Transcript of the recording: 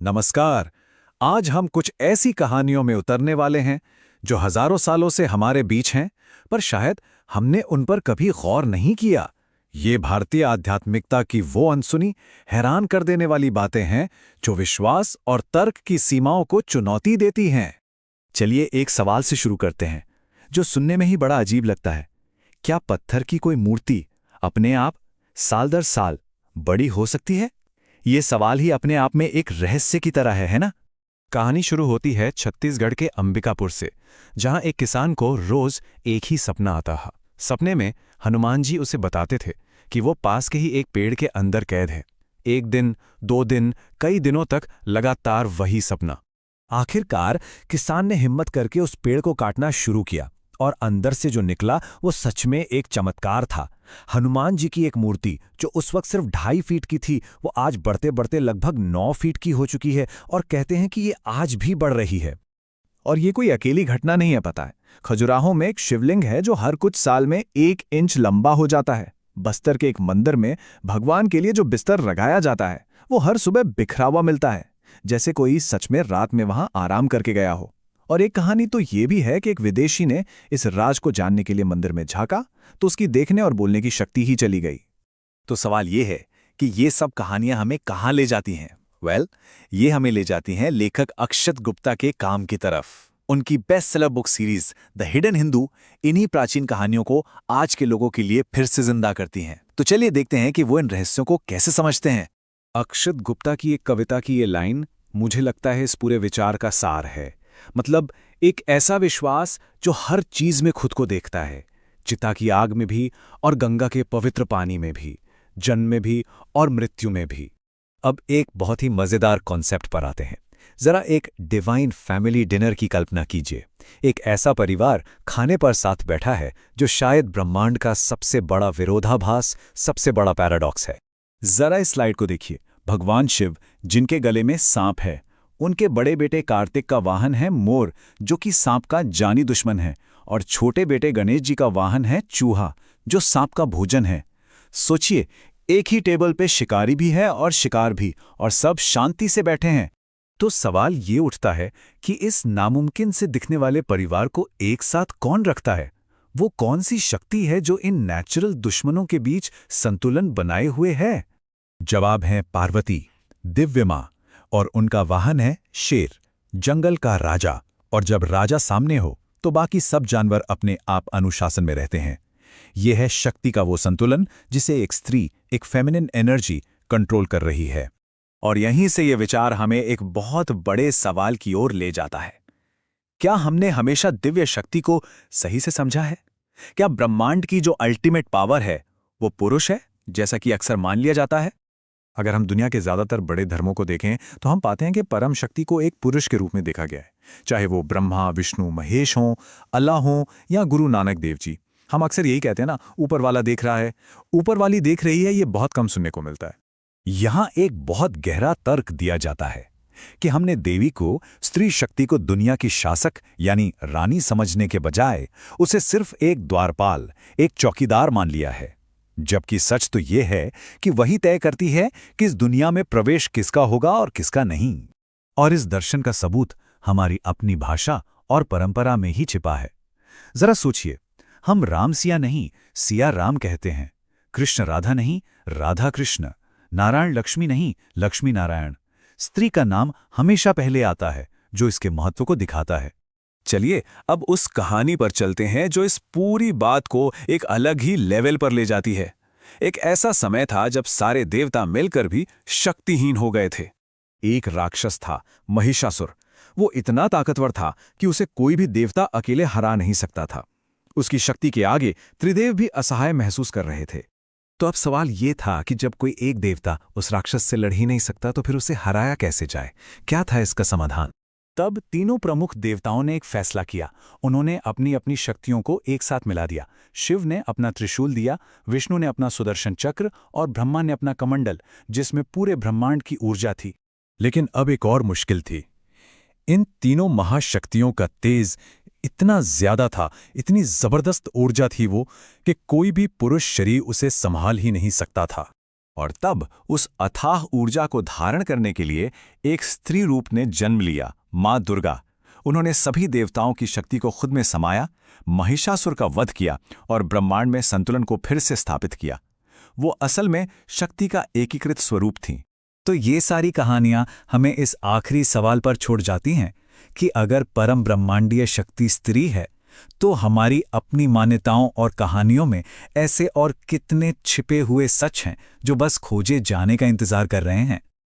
नमस्कार। आज हम कुछ ऐसी कहानियों में उतरने वाले हैं जो हजारों सालों से हमारे बीच हैं, पर शायद हमने उन पर कभी गौर नहीं किया। ये भारतीय आध्यात्मिकता की वो अनसुनी, हैरान कर देने वाली बातें हैं जो विश्वास और तर्क की सीमाओं को चुनौती देती हैं। चलिए एक सवाल से शुरू करते हैं, जो सुनने में ही बड़ा अजीब लगता है। क्या पत्थर की कोई मूर्ति अपने आप साल दर साल बड़ी हो सकती है? ये सवाल ही अपने आप में एक रहस्य की तरह है ना? कहानी शुरू होती है छत्तीसगढ़ के अंबिकापुर से, जहां एक किसान को रोज एक ही सपना आता है। सपने में हनुमान जी उसे बताते थे कि वो पास के ही एक पेड़ के अंदर कैद है। एक दिन, 2 दिन, कई दिनों तक लगातार वही सपना। आखिरकार किसान ने हिम्मत करके उस पेड़ को काटना शुरू किया और अंदर से जो निकला वो सच में एक चमत्कार था। हनुमान जी की एक मूर्ति जो उस वक्त सिर्फ 2.5 फीट की थी, वो आज बढ़ते बढ़ते लगभग 9 फीट की हो चुकी है और कहते हैं कि ये आज भी बढ़ रही है। और ये कोई अकेली घटना नहीं है, पता है। खजुराहो में एक शिवलिंग है जो हर कुछ साल में 1 इंच लंबा हो जाता है। बस्तर के एक मंदिर में भगवान के लिए जो बिस्तर लगाया जाता है वो हर सुबह बिखरा हुआ मिलता है, जैसे कोई सच में रात में वहां आराम करके गया हो। और एक कहानी तो ये भी है कि एक विदेशी ने इस राज को जानने के लिए मंदिर में झांका तो उसकी देखने और बोलने की शक्ति ही चली गई। तो सवाल ये है कि ये सब कहानियां हमें कहाँ ले जाती हैं? ये हमें ले जाती हैं लेखक अक्षत गुप्ता के काम की तरफ। उनकी best seller book series the hidden Hindu इन्हीं प्राचीन कहानियों को आज के लोगों के लिए फिर से जिंदा करती हैं। तो चलिए देखते हैं कि वो इन रहस्यों को कैसे समझते हैं। अक्षत गुप्ता की एक कविता की ये लाइन मुझे लगता है इस पूरे विचार का सार है। मतलब एक ऐसा विश्वास जो हर चीज में खुद को देखता है, चिता की आग में भी और गंगा के पवित्र पानी में भी, जन्म में भी और मृत्यु में भी। अब एक बहुत ही मजेदार कॉन्सेप्ट पर आते हैं। जरा एक डिवाइन फैमिली डिनर की कल्पना कीजिए। एक ऐसा परिवार खाने पर साथ बैठा है जो शायद ब्रह्मांड का सबसे बड़ा विरोधाभास, सबसे बड़ा पैराडॉक्स है। जरा इस स्लाइड को देखिए। भगवान शिव, जिनके गले में सांप है, उनके बड़े बेटे कार्तिक का वाहन है मोर, जो कि सांप का जानी दुश्मन है, और छोटे बेटे गणेश जी का वाहन है चूहा, जो सांप का भोजन है। सोचिए, एक ही टेबल पे शिकारी भी है और शिकार भी, और सब शांति से बैठे हैं। तो सवाल ये उठता है कि इस नामुमकिन से दिखने वाले परिवार को एक साथ कौन रखता है? वो कौन सी शक्ति है जो इन नेचुरल दुश्मनों के बीच संतुलन बनाए हुए है? जवाब है पार्वती, दिव्य माँ, और उनका वाहन है शेर, जंगल का राजा। और जब राजा सामने हो तो बाकी सब जानवर अपने आप अनुशासन में रहते हैं। यह है शक्ति का वो संतुलन जिसे एक स्त्री, एक फेमिनिन एनर्जी कंट्रोल कर रही है। और यहीं से ये विचार हमें एक बहुत बड़े सवाल की ओर ले जाता है। क्या हमने हमेशा दिव्य शक्ति को सही से समझा है? क्या ब्रह्मांड की जो अल्टीमेट पावर है वो पुरुष है, जैसा कि अक्सर मान लिया जाता है? अगर हम दुनिया के ज्यादातर बड़े धर्मों को देखें तो हम पाते हैं कि परम शक्ति को एक पुरुष के रूप में देखा गया है, चाहे वो ब्रह्मा, विष्णु, महेश हों, अल्लाह हों या गुरु नानक देव जी। हम अक्सर यही कहते हैं ना, ऊपर वाला देख रहा है, ऊपर वाली देख रही है। ये बहुत कम सुनने को मिलता है। यहां एक बहुत गहरा तर्क दिया जाता है कि हमने देवी को, स्त्री शक्ति को दुनिया की शासक यानी रानी समझने के बजाय उसे सिर्फ एक द्वारपाल, एक चौकीदार मान लिया है। जबकि सच तो यह है कि वही तय करती है कि इस दुनिया में प्रवेश किसका होगा और किसका नहीं। और इस दर्शन का सबूत हमारी अपनी भाषा और परंपरा में ही छिपा है। जरा सोचिए, हम राम सिया नहीं, सिया राम कहते हैं। कृष्ण राधा नहीं, राधा कृष्ण। नारायण लक्ष्मी नहीं, लक्ष्मी नारायण। स्त्री का नाम हमेशा पहले आता है, जो इसके महत्व को दिखाता है। चलिए अब उस कहानी पर चलते हैं जो इस पूरी बात को एक अलग ही लेवल पर ले जाती है। एक ऐसा समय था जब सारे देवता मिलकर भी शक्तिहीन हो गए थे। एक राक्षस था, महिषासुर। वो इतना ताकतवर था कि उसे कोई भी देवता अकेले हरा नहीं सकता था। उसकी शक्ति के आगे त्रिदेव भी असहाय महसूस कर रहे थे। तो अब सवाल ये था कि जब कोई एक देवता उस राक्षस से लड़ ही नहीं सकता तो फिर उसे हराया कैसे जाए? क्या था इसका समाधान? तब तीनों प्रमुख देवताओं ने एक फैसला किया। उन्होंने अपनी अपनी शक्तियों को एक साथ मिला दिया। शिव ने अपना त्रिशूल दिया, विष्णु ने अपना सुदर्शन चक्र और ब्रह्मा ने अपना कमंडल, जिसमें पूरे ब्रह्मांड की ऊर्जा थी। लेकिन अब एक और मुश्किल थी। इन तीनों महाशक्तियों का तेज इतना ज्यादा था, इतनी जबरदस्त ऊर्जा थी वो, कि कोई भी पुरुष शरीर उसे संभाल ही नहीं सकता था। और तब उस अथाह ऊर्जा को धारण करने के लिए एक स्त्री रूप ने जन्म लिया, मां दुर्गा। उन्होंने सभी देवताओं की शक्ति को खुद में समाया, महिषासुर का वध किया और ब्रह्मांड में संतुलन को फिर से स्थापित किया। वो असल में शक्ति का एकीकृत स्वरूप थीं। तो ये सारी कहानियां हमें इस आखिरी सवाल पर छोड़ जाती हैं कि अगर परम ब्रह्मांडीय शक्ति स्त्री है, तो हमारी अपनी मान्यताओं और कहानियों में ऐसे और कितने छिपे हुए सच हैं जो बस खोजे जाने का इंतजार कर रहे हैं।